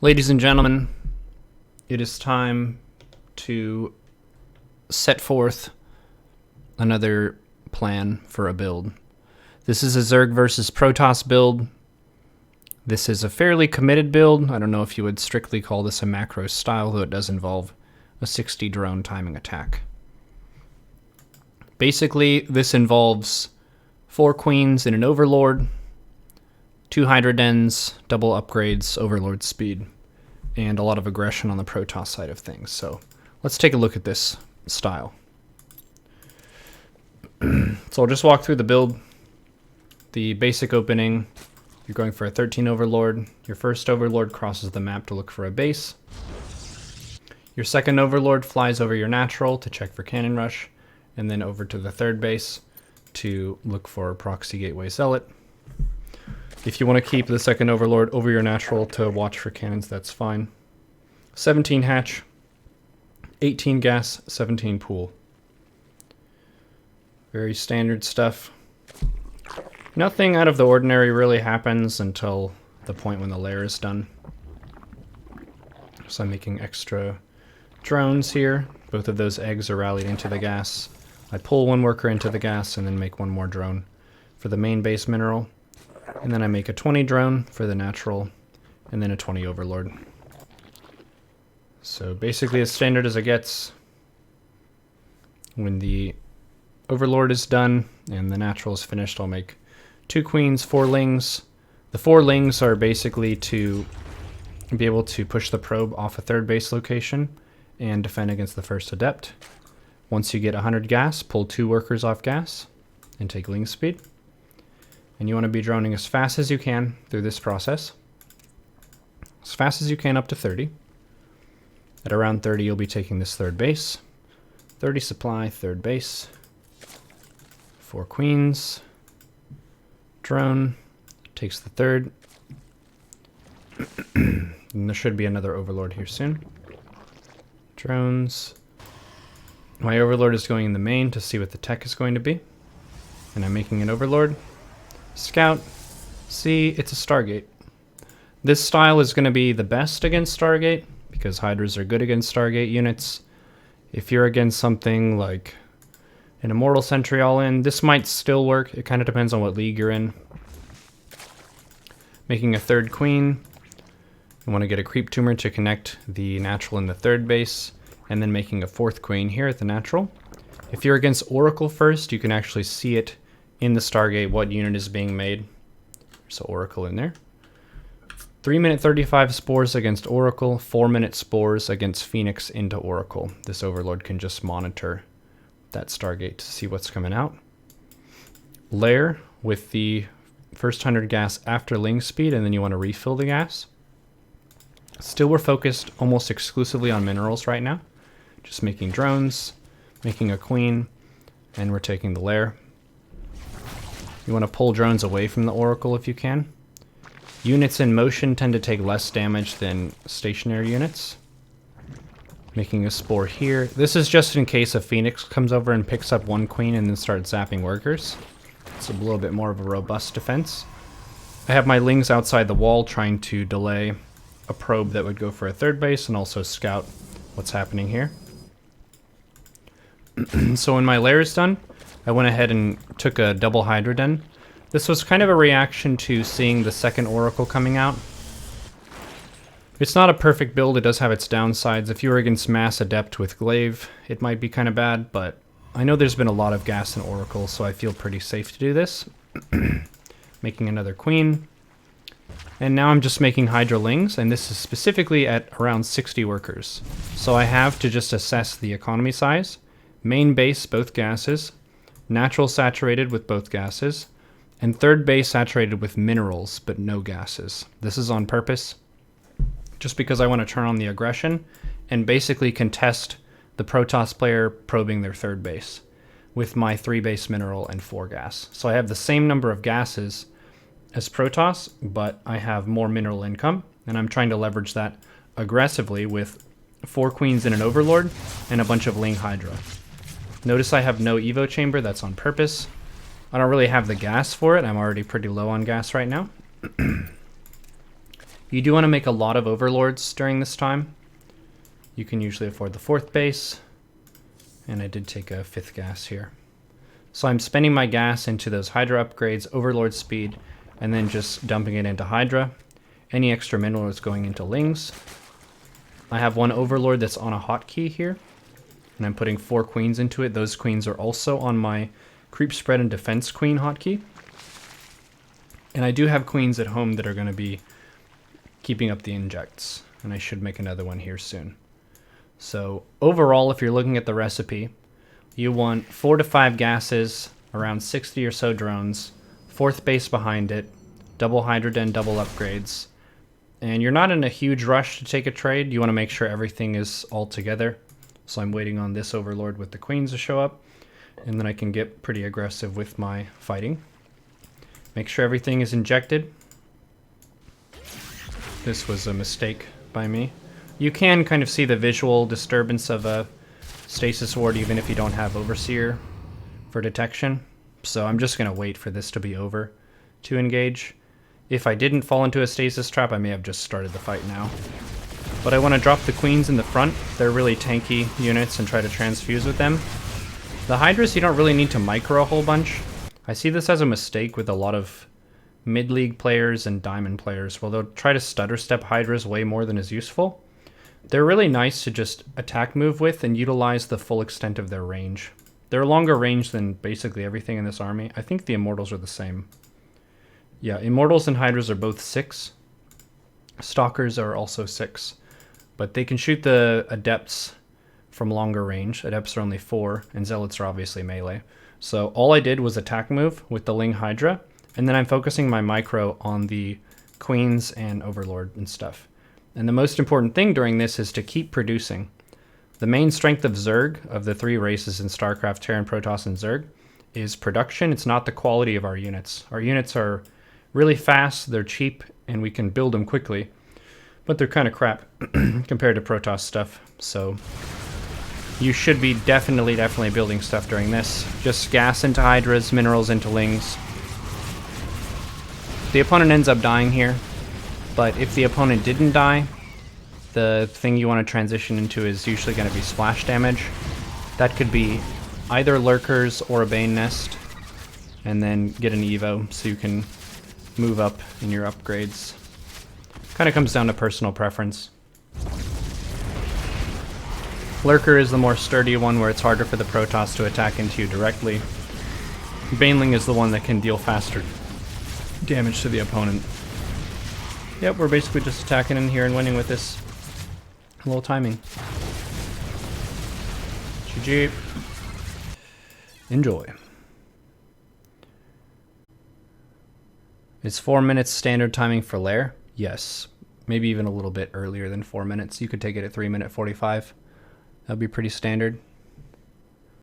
Ladies and gentlemen, it is time to set forth another plan for a build. This is a Zerg versus Protoss build. This is a fairly committed build. I don't know if you would strictly call this a macro style, though it does involve a 60 drone timing attack. Basically, this involves 4 queens and an overlord, 2 Hydra dens, double upgrades, overlord speed, and a lot of aggression on the Protoss side of things. So let's take a look at this style. So I'll just walk through the build. The basic opening, you're going for a 13 overlord. Your first overlord crosses the map to look for a base. Your second overlord flies over your natural to check for cannon rush, and then over to the third base to look for proxy gateway zealot. If you want to keep the second overlord over your natural to watch for cannons, that's fine. 17 hatch, 18 gas, 17 pool. Very standard stuff. Nothing out of the ordinary really happens until the point when the lair is done. So I'm making extra drones here. Both of those eggs are rallied into the gas. I pull one worker into the gas and then make one more drone for the main base mineral. And then I make a 20 drone for the natural, and then a 20 overlord. So basically as standard as it gets. When the overlord is done and the natural is finished, I'll make 2 queens, 4 lings. The 4 lings are basically to be able to push the probe off a third base location and defend against the first adept. Once you get 100 gas, pull 2 workers off gas and take ling speed. And you want to be droning as fast as you can through this process. As fast as you can up to 30. At around 30, you'll be taking this third base. 30 supply, third base. 4 queens. Drone. Takes the third. And there should be another overlord here soon. Drones. My overlord is going in the main to see what the tech is going to be. And I'm making an overlord. Scout. See, it's a Stargate. This style is going to be the best against Stargate because Hydras are good against Stargate units. If you're against something like an Immortal Sentry all-in, this might still work. It kind of depends on what league you're in. Making a third queen. I want to get a creep tumor to connect the natural in the third base, and then making a 4th queen here at the natural. If you're against Oracle first, you can actually see it in the Stargate what unit is being made. So Oracle in there. 3-minute 35 spores against Oracle, 4-minute spores against Phoenix into Oracle. This overlord can just monitor that Stargate to see what's coming out. Lair with the first 100 gas after ling speed, and then you want to refill the gas. Still, we're focused almost exclusively on minerals right now. Just making drones, making a queen, and we're taking the lair. You want to pull drones away from the Oracle if you can. Units in motion tend to take less damage than stationary units. Making a spore here. This is just in case a Phoenix comes over and picks up 1 queen and then starts zapping workers. It's a little bit more of a robust defense. I have my lings outside the wall trying to delay a probe that would go for a third base and also scout what's happening here. So when my lair is done, I went ahead and took a double Hydra den. This was kind of a reaction to seeing the second Oracle coming out. It's not a perfect build, it does have its downsides. If you were against Mass Adept with Glaive, it might be kind of bad, but I know there's been a lot of gas in Oracle, so I feel pretty safe to do this. Making another queen. And now I'm just making Hydra lings, and this is specifically at around 60 workers. So I have to just assess the economy size. Main base, both gases. Natural saturated with both gases, and third base saturated with minerals, but no gases. This is on purpose, just because I want to turn on the aggression and basically contest the Protoss player probing their third base with my 3 base mineral and 4 gas. So I have the same number of gases as Protoss, but I have more mineral income, and I'm trying to leverage that aggressively with 4 queens and an overlord and a bunch of Ling Hydra. Notice I have no Evo chamber, that's on purpose. I don't really have the gas for it, I'm already pretty low on gas right now. You do want to make a lot of overlords during this time. You can usually afford the 4th base, and I did take a 5th gas here. So I'm spending my gas into those Hydra upgrades, overlord speed, and then just dumping it into Hydra. Any extra mineral is going into Lings. I have 1 overlord that's on a hotkey here, and I'm putting 4 queens into it. Those queens are also on my creep spread and defense queen hotkey. And I do have queens at home that are going to be keeping up the injects, and I should make another one here soon. So overall, if you're looking at the recipe, you want 4 to 5 gases, around 60 or so drones, 4th base behind it, double Hydra Den, double upgrades. And you're not in a huge rush to take a trade. You want to make sure everything is all together. So I'm waiting on this overlord with the queens to show up, and then I can get pretty aggressive with my fighting. Make sure everything is injected. This was a mistake by me. You can kind of see the visual disturbance of a stasis ward even if you don't have Overseer for detection. So I'm just going to wait for this to be over to engage. If I didn't fall into a stasis trap, I may have just started the fight now. But I want to drop the queens in the front. They're really tanky units, and try to transfuse with them. The Hydras you don't really need to micro a whole bunch. I see this as a mistake with a lot of mid-league players and diamond players. Well, they'll try to stutter step Hydras way more than is useful. They're really nice to just attack move with and utilize the full extent of their range. They're longer range than basically everything in this army. I think the Immortals are the same. Yeah, Immortals and Hydras are both 6. Stalkers are also 6. But they can shoot the Adepts from longer range. Adepts are only 4, and Zealots are obviously melee. So all I did was attack move with the Ling Hydra, and then I'm focusing my micro on the Queens and Overlord and stuff. And the most important thing during this is to keep producing. The main strength of Zerg, of the 3 races in StarCraft, Terran, Protoss, and Zerg, is production. It's not the quality of our units. Our units are really fast, they're cheap, and we can build them quickly. But they're kind of crap compared to Protoss stuff. So you should be definitely building stuff during this. Just gas into Hydras, minerals into Lings. The opponent ends up dying here. But if the opponent didn't die, the thing you want to transition into is usually going to be splash damage. That could be either Lurkers or a Bane Nest, and then get an Evo so you can move up in your upgrades. Kind of comes down to personal preference. Lurker is the more sturdy one where it's harder for the Protoss to attack into you directly. Baneling is the one that can deal faster damage to the opponent. Yep, we're basically just attacking in here and winning with this. A little timing. GG. Enjoy. Is 4 minutes standard timing for Lair? Yes. Maybe even a little bit earlier than 4 minutes. You could take it at 3 minute 45. That'd be pretty standard.